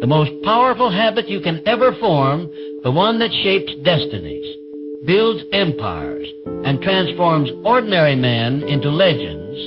The most powerful habit you can ever form, the one that shapes destinies, builds empires, and transforms ordinary men into legends,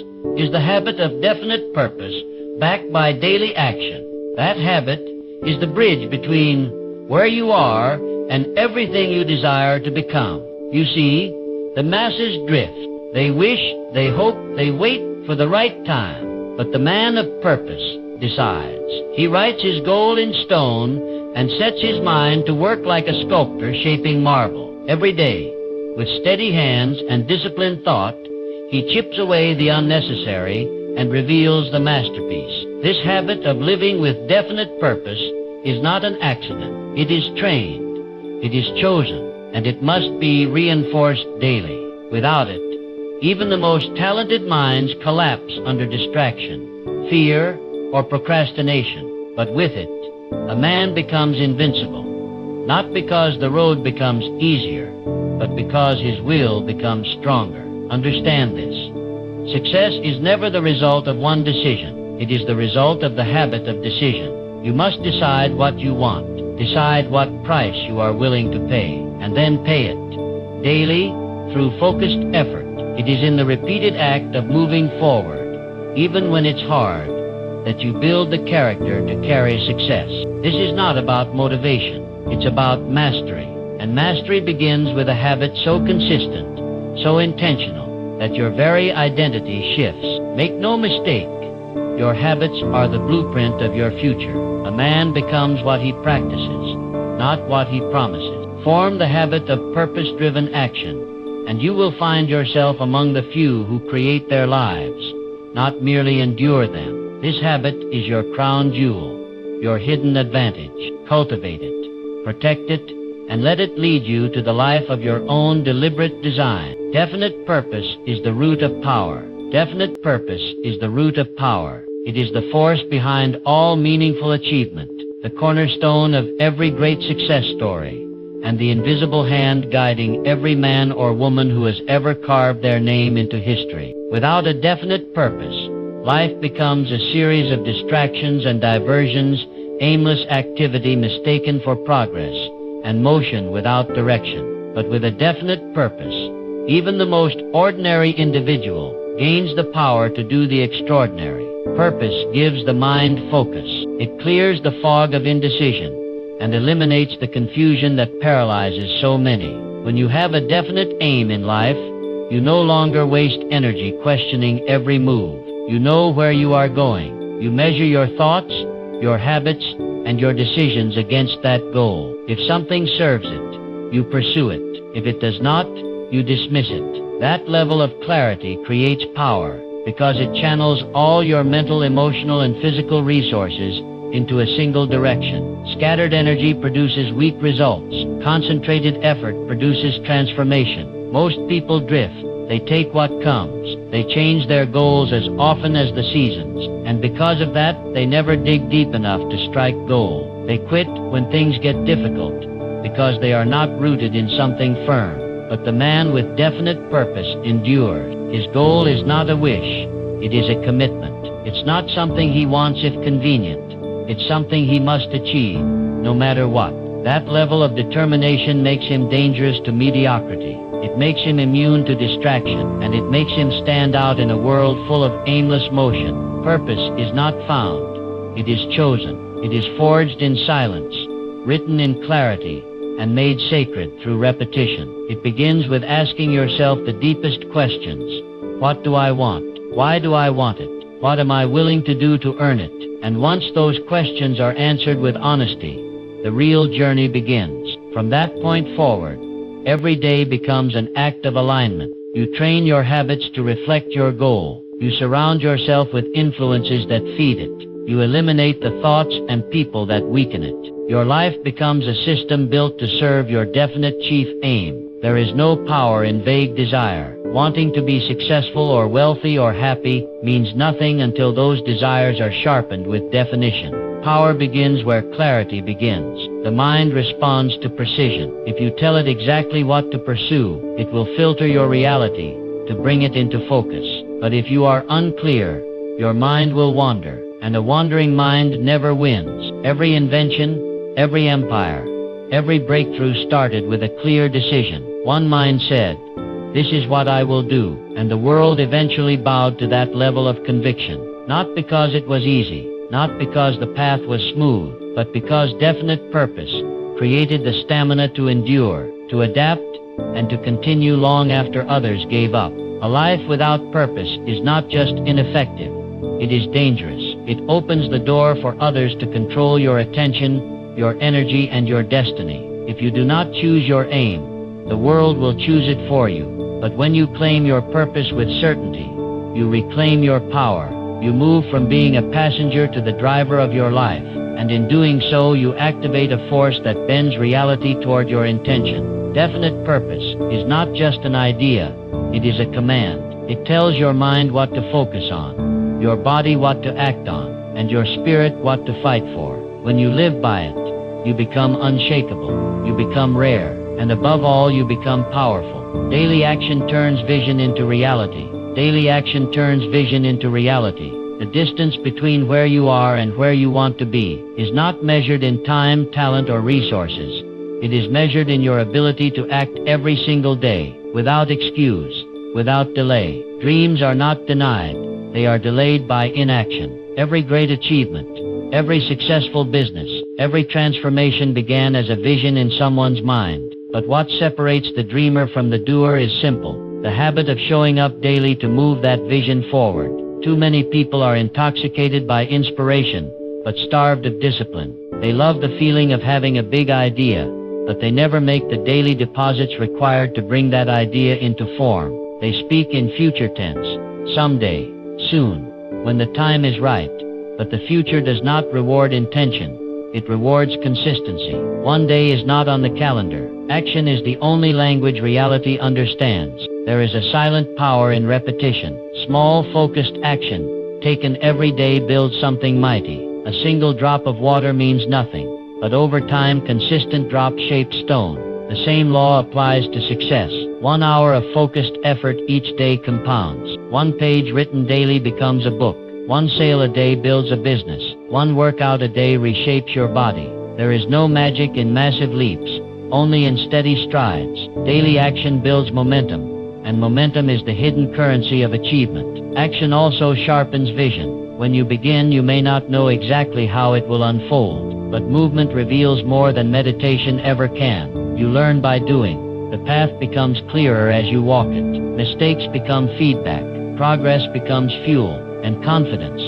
is the habit of definite purpose backed by daily action. That habit is the bridge between where you are and everything you desire to become. You see, the masses drift. They wish, they hope, they wait for the right time. But the man of purpose decides. He writes his goal in stone and sets his mind to work like a sculptor shaping marble. Every day, with steady hands and disciplined thought, he chips away the unnecessary and reveals the masterpiece. This habit of living with definite purpose is not an accident. It is trained, it is chosen, and it must be reinforced daily. Without it, even the most talented minds collapse under distraction, fear, or procrastination. But with it, a man becomes invincible, not because the road becomes easier, but because his will becomes stronger. Understand this. Success is never the result of one decision. It is the result of the habit of decision. You must decide what you want, decide what price you are willing to pay, and then pay it. Daily, through focused effort, it is in the repeated act of moving forward, even when it's hard, that you build the character to carry success. This is not about motivation. It's about mastery. And mastery begins with a habit so consistent, so intentional, that your very identity shifts. Make no mistake, your habits are the blueprint of your future. A man becomes what he practices, not what he promises. Form the habit of purpose-driven action, and you will find yourself among the few who create their lives, not merely endure them. This habit is your crown jewel, your hidden advantage. Cultivate it, protect it, and let it lead you to the life of your own deliberate design. Definite purpose is the root of power. Definite purpose is the root of power. It is the force behind all meaningful achievement, the cornerstone of every great success story, and the invisible hand guiding every man or woman who has ever carved their name into history. Without a definite purpose, life becomes a series of distractions and diversions, aimless activity mistaken for progress, and motion without direction. But with a definite purpose, even the most ordinary individual gains the power to do the extraordinary. Purpose gives the mind focus. It clears the fog of indecision and eliminates the confusion that paralyzes so many. When you have a definite aim in life, you no longer waste energy questioning every move. You know where you are going. You measure your thoughts, your habits, and your decisions against that goal. If something serves it, you pursue it. If it does not, you dismiss it. That level of clarity creates power because it channels all your mental, emotional, and physical resources into a single direction. Scattered energy produces weak results. Concentrated effort produces transformation. Most people drift. They take what comes. They change their goals as often as the seasons. And because of that, they never dig deep enough to strike gold. They quit when things get difficult because they are not rooted in something firm. But the man with definite purpose endures. His goal is not a wish. It is a commitment. It's not something he wants if convenient. It's something he must achieve, no matter what. That level of determination makes him dangerous to mediocrity. It makes him immune to distraction, and it makes him stand out in a world full of aimless motion. Purpose is not found. It is chosen. It is forged in silence, written in clarity, and made sacred through repetition. It begins with asking yourself the deepest questions. What do I want? Why do I want it? What am I willing to do to earn it? And once those questions are answered with honesty, the real journey begins. From that point forward, every day becomes an act of alignment. You train your habits to reflect your goal. You surround yourself with influences that feed it. You eliminate the thoughts and people that weaken it. Your life becomes a system built to serve your definite chief aim. There is no power in vague desire. Wanting to be successful or wealthy or happy means nothing until those desires are sharpened with definition. Power begins where clarity begins. The mind responds to precision. If you tell it exactly what to pursue, it will filter your reality to bring it into focus. But if you are unclear, your mind will wander, and a wandering mind never wins. Every invention, every empire, every breakthrough started with a clear decision. One mind said, "This is what I will do," and the world eventually bowed to that level of conviction. Not because it was easy, not because the path was smooth, but because definite purpose created the stamina to endure, to adapt, and to continue long after others gave up. A life without purpose is not just ineffective, it is dangerous. It opens the door for others to control your attention, your energy, and your destiny. If you do not choose your aim, the world will choose it for you. But when you claim your purpose with certainty, you reclaim your power. You move from being a passenger to the driver of your life, and in doing so you activate a force that bends reality toward your intention. Definite purpose is not just an idea, it is a command. It tells your mind what to focus on, your body what to act on, and your spirit what to fight for. When you live by it, you become unshakable, you become rare, and above all you become powerful. Daily action turns vision into reality. Daily action turns vision into reality. The distance between where you are and where you want to be is not measured in time, talent, or resources. It is measured in your ability to act every single day, without excuse, without delay. Dreams are not denied, they are delayed by inaction. Every great achievement, every successful business, every transformation began as a vision in someone's mind. But what separates the dreamer from the doer is simple: the habit of showing up daily to move that vision forward. Too many people are intoxicated by inspiration, but starved of discipline. They love the feeling of having a big idea, but they never make the daily deposits required to bring that idea into form. They speak in future tense, someday, soon, when the time is right. But the future does not reward intention. It rewards consistency. One day is not on the calendar. Action is the only language reality understands. There is a silent power in repetition. Small, focused action, taken every day, builds something mighty. A single drop of water means nothing, but over time, consistent drop shapes stone. The same law applies to success. 1 hour of focused effort each day compounds. 1 page written daily becomes a book. 1 sale a day builds a business. 1 workout a day reshapes your body. There is no magic in massive leaps, only in steady strides. Daily action builds momentum, and momentum is the hidden currency of achievement. Action also sharpens vision. When you begin, you may not know exactly how it will unfold, but movement reveals more than meditation ever can. You learn by doing. The path becomes clearer as you walk it. Mistakes become feedback. Progress becomes fuel. And confidence,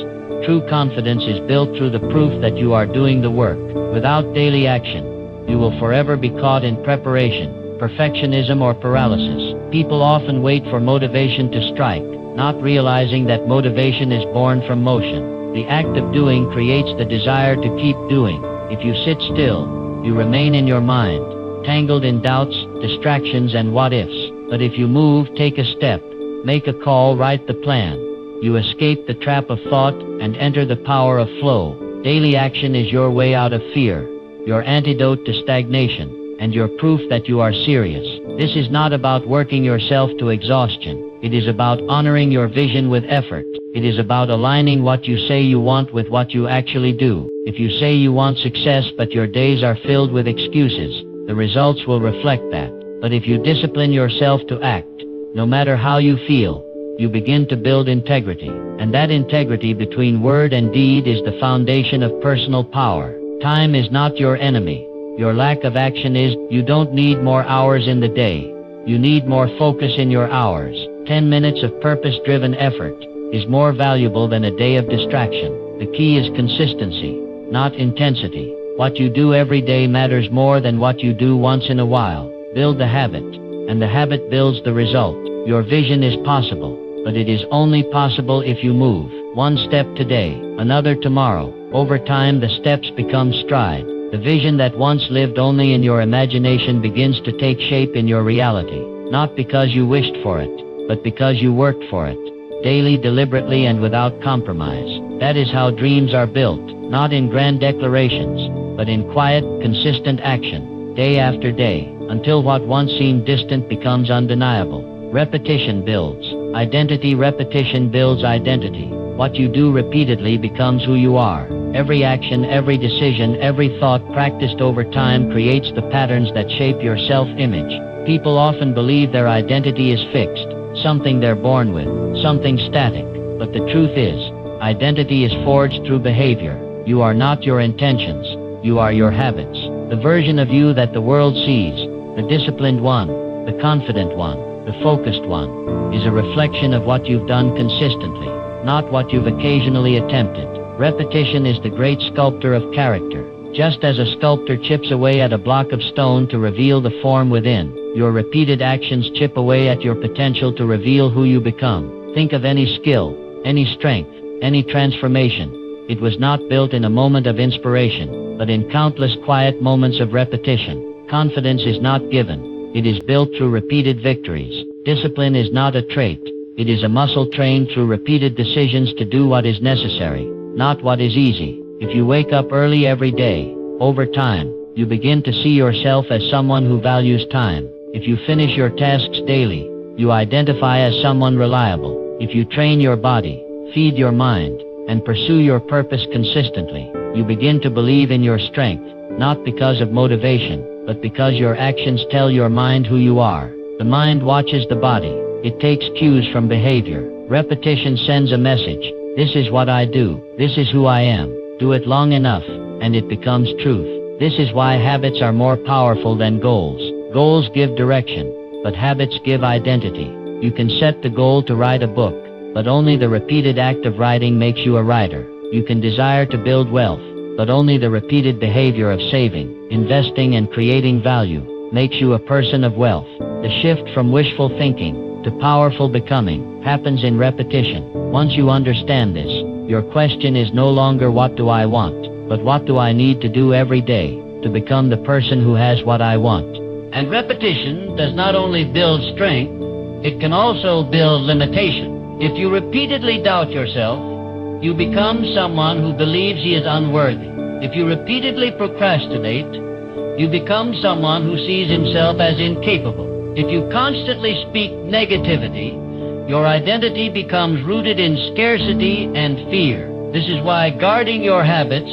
true confidence, is built through the proof that you are doing the work. Without daily action, you will forever be caught in preparation, perfectionism, or paralysis. People often wait for motivation to strike, not realizing that motivation is born from motion. The act of doing creates the desire to keep doing. If you sit still, you remain in your mind, tangled in doubts, distractions, and what-ifs. But if you move, take a step, make a call, write the plan, you escape the trap of thought and enter the power of flow. Daily action is your way out of fear, your antidote to stagnation, and your proof that you are serious. This is not about working yourself to exhaustion. It is about honoring your vision with effort. It is about aligning what you say you want with what you actually do. If you say you want success but your days are filled with excuses, the results will reflect that. But if you discipline yourself to act, no matter how you feel, you begin to build integrity. And that integrity between word and deed is the foundation of personal power. Time is not your enemy. Your lack of action is. You don't need more hours in the day. You need more focus in your hours. 10 minutes of purpose-driven effort is more valuable than a day of distraction. The key is consistency, not intensity. What you do every day matters more than what you do once in a while. Build the habit, and the habit builds the result. Your vision is possible, but it is only possible if you move. 1 step today, another tomorrow. Over time, the steps become stride. The vision that once lived only in your imagination begins to take shape in your reality, not because you wished for it, but because you worked for it, daily, deliberately, and without compromise. That is how dreams are built, not in grand declarations, but in quiet, consistent action, day after day, until what once seemed distant becomes undeniable. Repetition builds identity. Repetition builds identity. What you do repeatedly becomes who you are. Every action, every decision, every thought practiced over time creates the patterns that shape your self-image. People often believe their identity is fixed, something they're born with, something static. But the truth is, identity is forged through behavior. You are not your intentions. You are your habits. The version of you that the world sees, the disciplined one, the confident one, the focused one, is a reflection of what you've done consistently, not what you've occasionally attempted. Repetition is the great sculptor of character. Just as a sculptor chips away at a block of stone to reveal the form within, your repeated actions chip away at your potential to reveal who you become. Think of any skill, any strength, any transformation. It was not built in a moment of inspiration, but in countless quiet moments of repetition. Confidence is not given. It is built through repeated victories. Discipline is not a trait. It is a muscle trained through repeated decisions to do what is necessary, not what is easy. If you wake up early every day, over time, you begin to see yourself as someone who values time. If you finish your tasks daily, you identify as someone reliable. If you train your body, feed your mind, and pursue your purpose consistently, you begin to believe in your strength, not because of motivation, but because your actions tell your mind who you are. The mind watches the body. It takes cues from behavior. Repetition sends a message. This is what I do. This is who I am. Do it long enough, and it becomes truth. This is why habits are more powerful than goals. Goals give direction, but habits give identity. You can set the goal to write a book, but only the repeated act of writing makes you a writer. You can desire to build wealth, but only the repeated behavior of saving, investing, and creating value makes you a person of wealth. The shift from wishful thinking to powerful becoming happens in repetition. Once you understand this, your question is no longer what do I want, but what do I need to do every day to become the person who has what I want. And repetition does not only build strength, it can also build limitation. If you repeatedly doubt yourself, you become someone who believes he is unworthy. If you repeatedly procrastinate, you become someone who sees himself as incapable. If you constantly speak negativity, your identity becomes rooted in scarcity and fear. This is why guarding your habits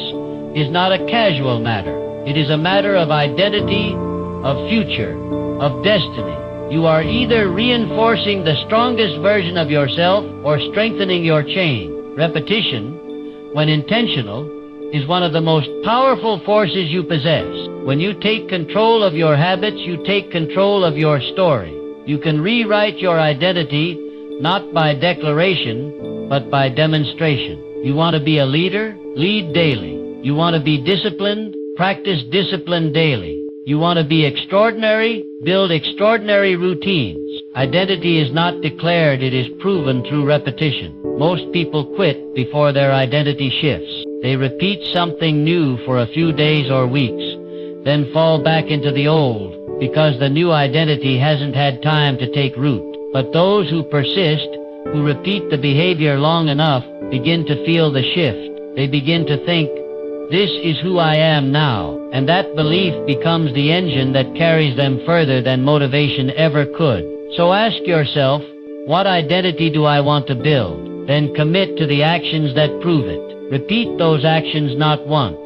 is not a casual matter. It is a matter of identity, of future, of destiny. You are either reinforcing the strongest version of yourself or strengthening your chain. Repetition, when intentional, is one of the most powerful forces you possess. When you take control of your habits, you take control of your story. You can rewrite your identity not by declaration, but by demonstration. You want to be a leader? Lead daily. You want to be disciplined? Practice discipline daily. You want to be extraordinary? Build extraordinary routines. Identity is not declared, it is proven through repetition. Most people quit before their identity shifts. They repeat something new for a few days or weeks, then fall back into the old because the new identity hasn't had time to take root. But those who persist, who repeat the behavior long enough, begin to feel the shift. They begin to think, this is who I am now, and that belief becomes the engine that carries them further than motivation ever could. So ask yourself, what identity do I want to build? Then commit to the actions that prove it. Repeat those actions not once,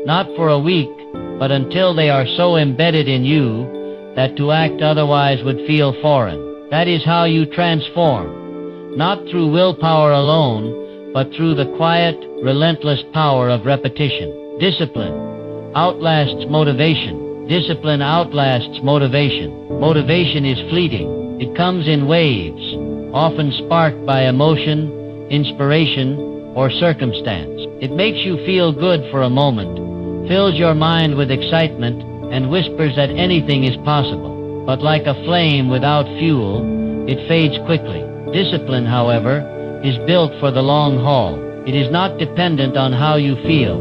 not for a week, but until they are so embedded in you that to act otherwise would feel foreign. That is how you transform, not through willpower alone, but through the quiet, relentless power of repetition. Discipline outlasts motivation. Discipline outlasts motivation. Motivation is fleeting. It comes in waves, often sparked by emotion, inspiration, or circumstance. It makes you feel good for a moment, fills your mind with excitement, and whispers that anything is possible. But like a flame without fuel, it fades quickly. Discipline, however, is built for the long haul. It is not dependent on how you feel.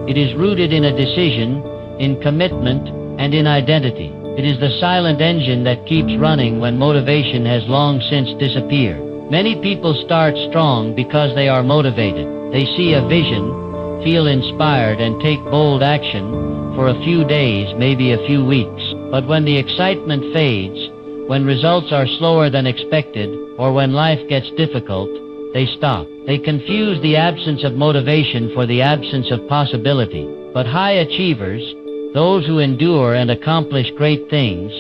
It is rooted in a decision, in commitment, and in identity. It is the silent engine that keeps running when motivation has long since disappeared. Many people start strong because they are motivated. They see a vision, feel inspired, and take bold action for a few days, maybe a few weeks. But when the excitement fades, when results are slower than expected, or when life gets difficult, they stop. They confuse the absence of motivation for the absence of possibility. But high achievers, those who endure and accomplish great things,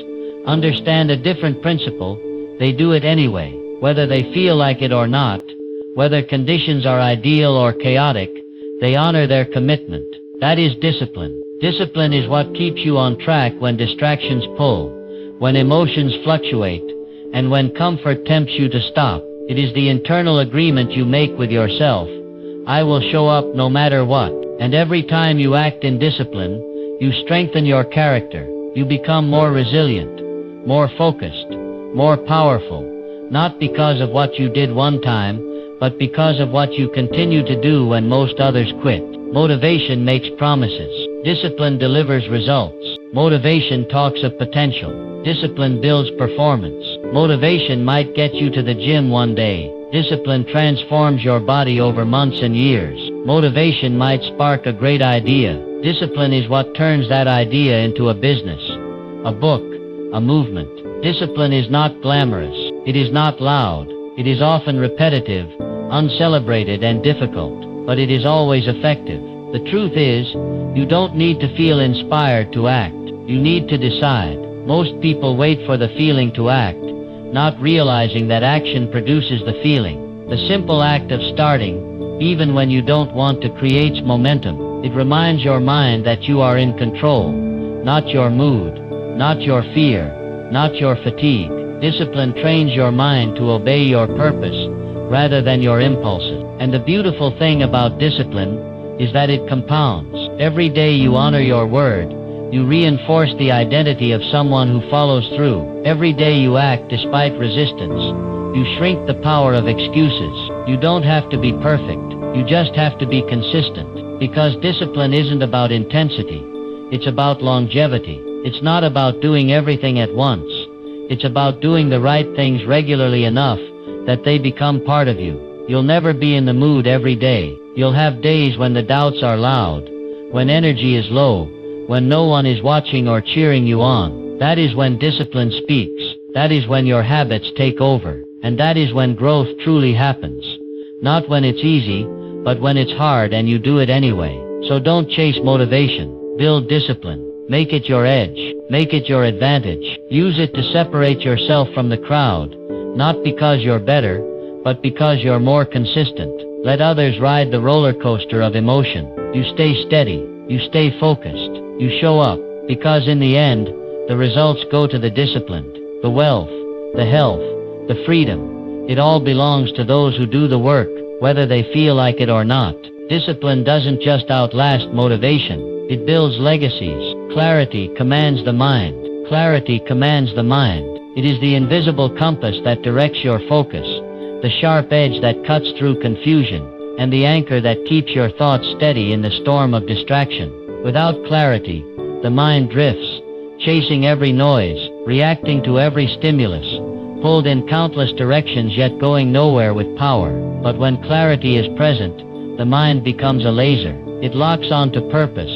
understand a different principle. They do it anyway, whether they feel like it or not, whether conditions are ideal or chaotic. They honor their commitment. That is discipline. Discipline is what keeps you on track when distractions pull, when emotions fluctuate, and when comfort tempts you to stop. It is the internal agreement you make with yourself. I will show up no matter what. And every time you act in discipline, you strengthen your character. You become more resilient, more focused, more powerful, not because of what you did one time, but because of what you continue to do when most others quit. Motivation makes promises. Discipline delivers results. Motivation talks of potential. Discipline builds performance. Motivation might get you to the gym one day. Discipline transforms your body over months and years. Motivation might spark a great idea. Discipline is what turns that idea into a business, a book, a movement. Discipline is not glamorous. It is not loud. It is often repetitive, uncelebrated, and difficult, but it is always effective. The truth is, you don't need to feel inspired to act. You need to decide. Most people wait for the feeling to act, not realizing that action produces the feeling. The simple act of starting, even when you don't want to, creates momentum. It reminds your mind that you are in control, not your mood, not your fear, not your fatigue. Discipline trains your mind to obey your purpose rather than your impulses. And the beautiful thing about discipline is that it compounds. Every day you honor your word, you reinforce the identity of someone who follows through. Every day you act despite resistance, you shrink the power of excuses. You don't have to be perfect, you just have to be consistent. Because discipline isn't about intensity, it's about longevity. It's not about doing everything at once. It's about doing the right things regularly enough that they become part of you. You'll never be in the mood every day. You'll have days when the doubts are loud, when energy is low, when no one is watching or cheering you on. That is when discipline speaks. That is when your habits take over. And that is when growth truly happens. Not when it's easy, but when it's hard and you do it anyway. So don't chase motivation. Build discipline. Make it your edge. Make it your advantage. Use it to separate yourself from the crowd, not because you're better, but because you're more consistent. Let others ride the roller coaster of emotion. You stay steady. You stay focused. You show up, because in the end, the results go to the disciplined. The wealth, the health, the freedom. It all belongs to those who do the work, whether they feel like it or not. Discipline doesn't just outlast motivation. It builds legacies. Clarity commands the mind. Clarity commands the mind. It is the invisible compass that directs your focus, the sharp edge that cuts through confusion, and the anchor that keeps your thoughts steady in the storm of distraction. Without clarity, the mind drifts, chasing every noise, reacting to every stimulus, pulled in countless directions yet going nowhere with power. But when clarity is present, the mind becomes a laser. It locks onto purpose,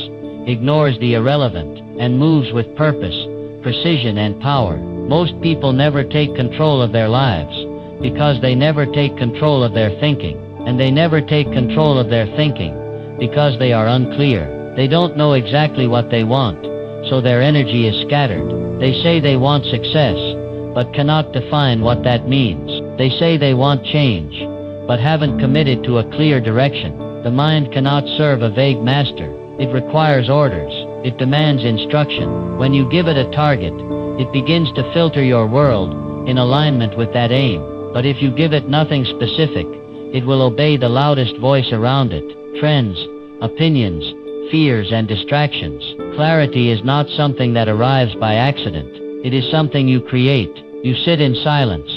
ignores the irrelevant, and moves with purpose, precision, and power. Most people never take control of their lives because they never take control of their thinking. And they never take control of their thinking because they are unclear. They don't know exactly what they want, so their energy is scattered. They say they want success, but cannot define what that means. They say they want change, but haven't committed to a clear direction. The mind cannot serve a vague master. It requires orders. It demands instruction. When you give it a target, it begins to filter your world in alignment with that aim. But if you give it nothing specific, it will obey the loudest voice around it. Trends, opinions, fears, and distractions. Clarity is not something that arrives by accident. It is something you create. You sit in silence,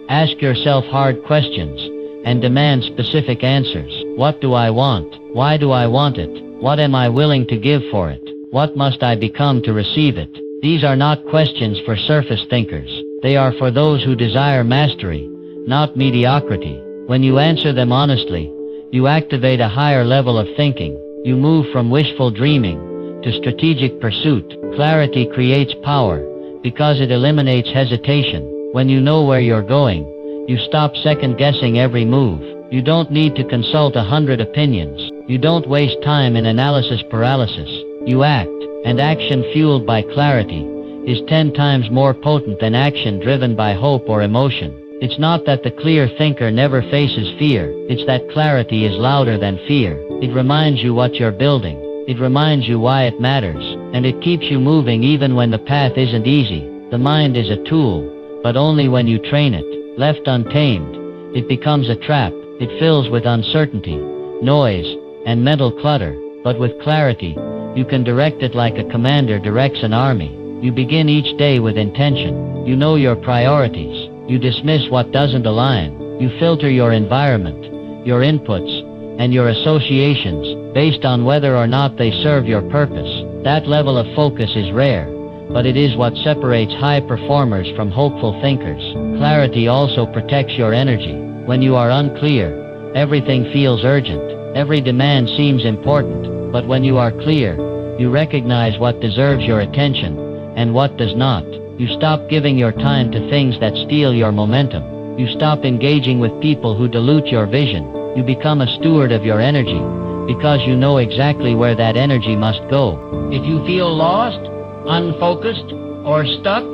ask yourself hard questions, and demand specific answers. What do I want? Why do I want it? What am I willing to give for it? What must I become to receive it? These are not questions for surface thinkers. They are for those who desire mastery, not mediocrity. When you answer them honestly, you activate a higher level of thinking. You move from wishful dreaming to strategic pursuit. Clarity creates power because it eliminates hesitation. When you know where you're going, you stop second-guessing every move. You don't need to consult 100 opinions. You don't waste time in analysis paralysis. You act, and action fueled by clarity is 10 times more potent than action driven by hope or emotion. It's not that the clear thinker never faces fear. It's that clarity is louder than fear. It reminds you what you're building. It reminds you why it matters. And it keeps you moving even when the path isn't easy. The mind is a tool, but only when you train it. Left untamed, it becomes a trap. It fills with uncertainty, noise, and mental clutter. But with clarity, you can direct it like a commander directs an army. You begin each day with intention. You know your priorities. You dismiss what doesn't align. You filter your environment, your inputs, and your associations based on whether or not they serve your purpose. That level of focus is rare, but it is what separates high performers from hopeful thinkers. Clarity also protects your energy. When you are unclear, everything feels urgent. Every demand seems important. But when you are clear, you recognize what deserves your attention and what does not. You stop giving your time to things that steal your momentum. You stop engaging with people who dilute your vision. You become a steward of your energy because you know exactly where that energy must go. If you feel lost, unfocused, or stuck,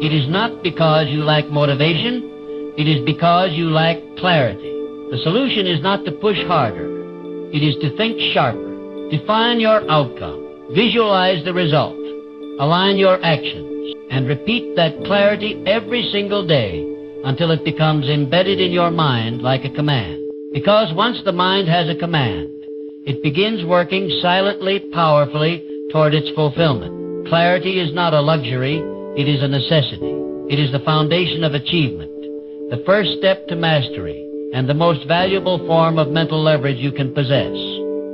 it is not because you lack motivation. It is because you lack clarity. The solution is not to push harder. It is to think sharper. Define your outcome. Visualize the result. Align your actions. And repeat that clarity every single day until it becomes embedded in your mind like a command. Because once the mind has a command, it begins working silently, powerfully toward its fulfillment. Clarity is not a luxury, it is a necessity. It is the foundation of achievement, the first step to mastery, and the most valuable form of mental leverage you can possess.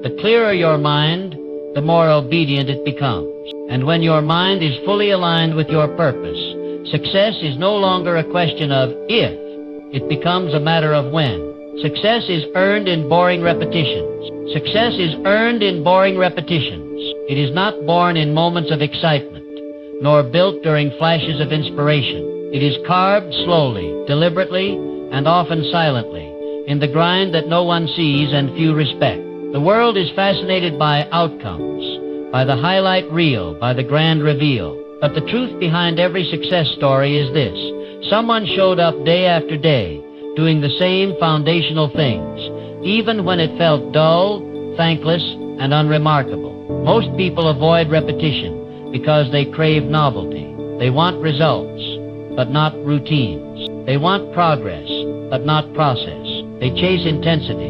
The clearer your mind, the more obedient it becomes. And when your mind is fully aligned with your purpose, success is no longer a question of if, it becomes a matter of when. Success is earned in boring repetitions. Success is earned in boring repetitions. It is not born in moments of excitement, nor built during flashes of inspiration. It is carved slowly, deliberately, and often silently, in the grind that no one sees and few respect. The world is fascinated by outcomes, by the highlight reel, by the grand reveal. But the truth behind every success story is this: someone showed up day after day, doing the same foundational things, even when it felt dull, thankless, and unremarkable. Most people avoid repetition because they crave novelty. They want results, but not routines. They want progress, but not process. They chase intensity,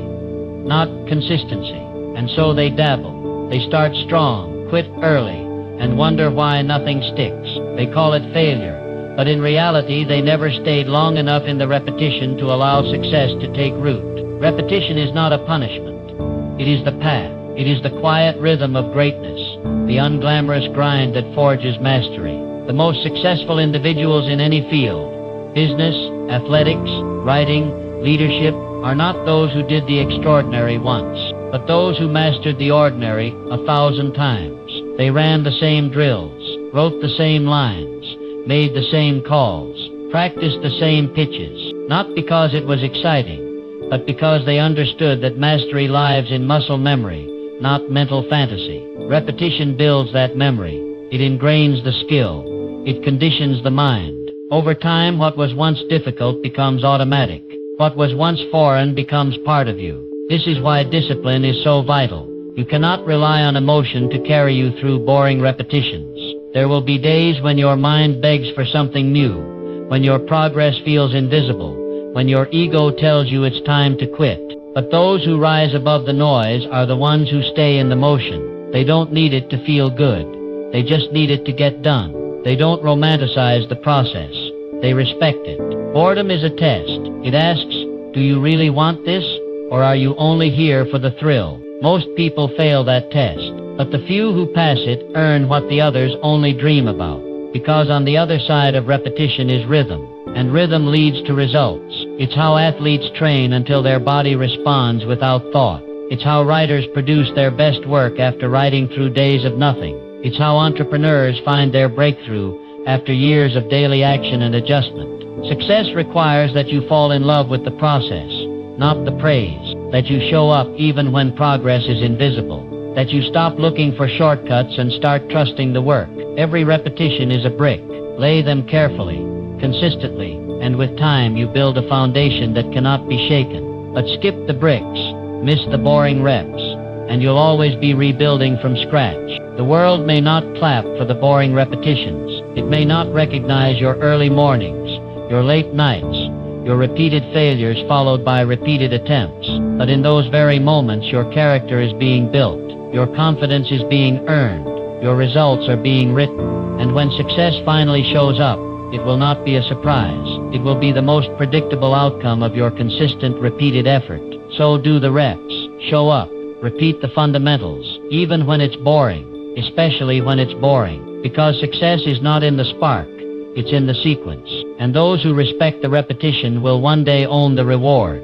not consistency. And so they dabble. They start strong, quit early, and wonder why nothing sticks. They call it failure, but in reality they never stayed long enough in the repetition to allow success to take root. Repetition is not a punishment. It is the path. It is the quiet rhythm of greatness, the unglamorous grind that forges mastery. The most successful individuals in any field, business, athletics, writing, leadership, are not those who did the extraordinary once, but those who mastered the ordinary 1,000 times. They ran the same drills, wrote the same lines, made the same calls, practiced the same pitches, not because it was exciting, but because they understood that mastery lives in muscle memory, not mental fantasy. Repetition builds that memory. It ingrains the skill. It conditions the mind. Over time, what was once difficult becomes automatic. What was once foreign becomes part of you. This is why discipline is so vital. You cannot rely on emotion to carry you through boring repetitions. There will be days when your mind begs for something new, when your progress feels invisible, when your ego tells you it's time to quit. But those who rise above the noise are the ones who stay in the motion. They don't need it to feel good. They just need it to get done. They don't romanticize the process. They respect it. Boredom is a test. It asks, do you really want this, or are you only here for the thrill? Most people fail that test, but the few who pass it earn what the others only dream about. Because on the other side of repetition is rhythm, and rhythm leads to results. It's how athletes train until their body responds without thought. It's how writers produce their best work after writing through days of nothing. It's how entrepreneurs find their breakthrough after years of daily action and adjustment. Success requires that you fall in love with the process, not the praise, that you show up even when progress is invisible, that you stop looking for shortcuts and start trusting the work. Every repetition is a brick. Lay them carefully, consistently, and with time you build a foundation that cannot be shaken. But skip the bricks, miss the boring reps, and you'll always be rebuilding from scratch. The world may not clap for the boring repetitions. It may not recognize your early mornings, your late nights, your repeated failures followed by repeated attempts. But in those very moments, your character is being built, your confidence is being earned, your results are being written. And when success finally shows up, it will not be a surprise. It will be the most predictable outcome of your consistent, repeated effort. So do the reps. Show up. Repeat the fundamentals, even when it's boring, especially when it's boring. Because success is not in the spark, it's in the sequence. And those who respect the repetition will one day own the reward.